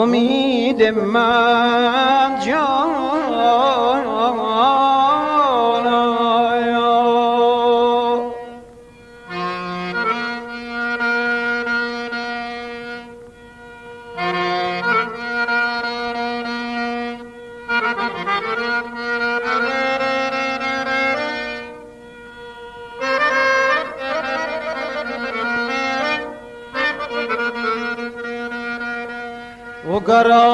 امید من جان وقرأ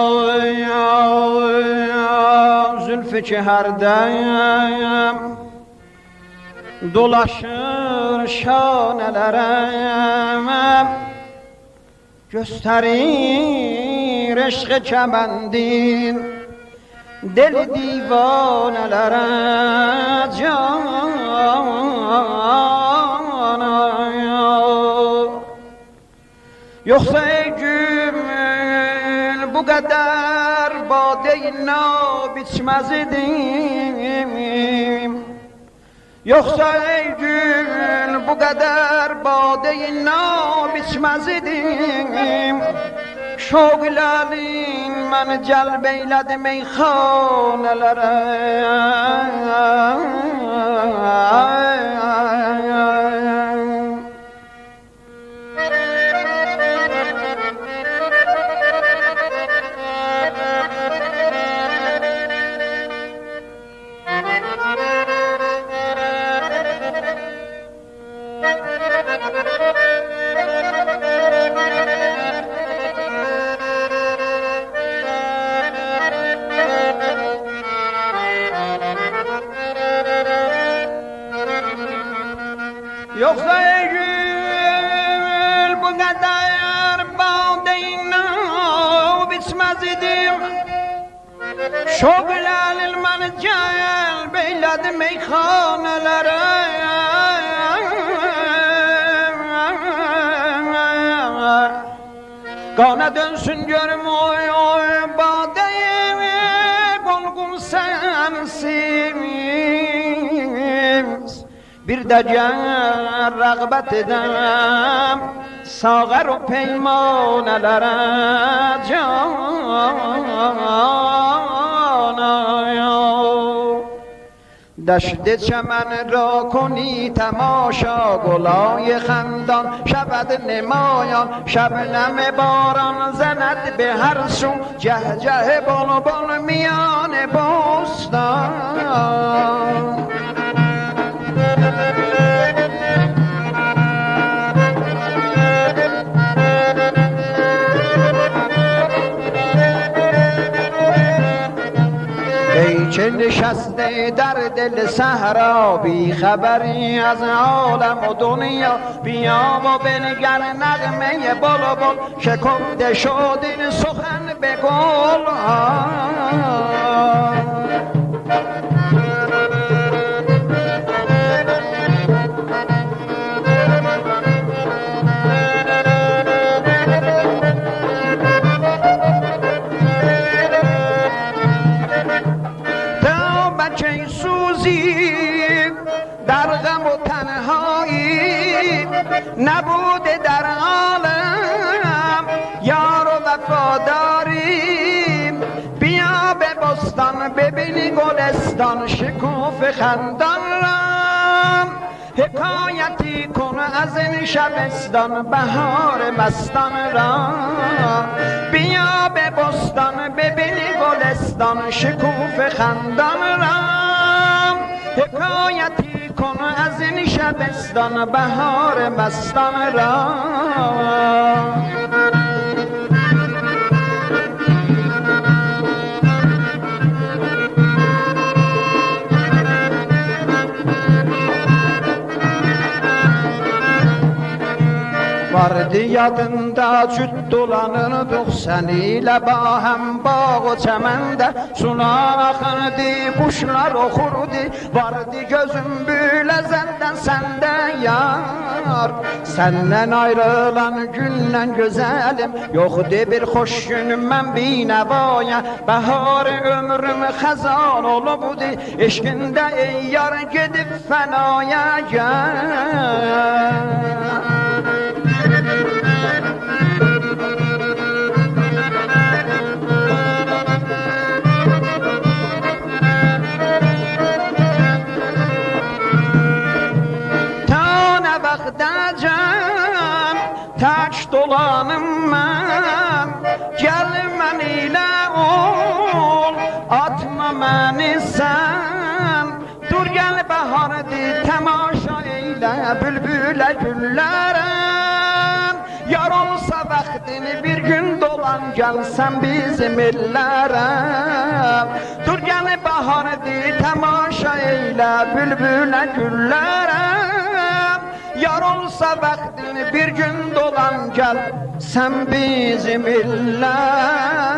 zülfü her dem dolaşır şanelerem, gösterir eşk kemendin deli divanelere cana. Yoksa ey gül bu kadar bade-i nab içmez idim, yoksa ey gül bu kadar bade-i nab içmez idim. Şoğlalin məni cəlb eylədi meyxanələrə, yoksa ey gül bu kadar bade-i nab içmez idim. Şoğlalil məni cəlb eylədi meyxanələrə, qana dönsün görüm oy oy bade-i qolqum sensin. Bir de gel rağbet edem sağır o peymanelere cana. دشت چمن را کنی تماشا، گلای خندان شود نمایان، شبنم باران زند به هر سو، جه جه بلبل میان بستان. ای که نشسته در دل صحرا، بی خبری از عالم و دنیا، بیا و بنگر نغمه بلبل، شکفته شد این سخن به گل. بچه سوزی در غم و تنهایی، نبوده در عالم یار و وفاداری. بیا به بستان ببینی گلستان، شکوف خندان را حکایتی کن از این شبستان، بهار مستان را. بیا به بستان ببینی گلستان، شکوف خندان را حکایتی کن از این شبستان، بهار مستان را. Vardı yadında cüt dolanırdık seninle baham bağ çemende, sular akırdı, kuşlar okurdu, vardı gözüm böyle zenden sende yar. Senden ayrılan günden güzelim, yoktu bir hoş günüm ben binevaya, bahar ömrüm xezan olubdu, eşkinde ey yar gidip fenaya gel. Taç dolanım ben, gelmen ile ol, atma beni sen. Dur gel bahardı, temaşa eyle, bülbüle güllerem. Yar olsa vaktini bir gün dolan, gelsen bizim illerem. Dur gel bahardı, temaşa eyle, bülbüle güllerem. Yar olsa vaktini bir gün dolan, gel sen bizim iller.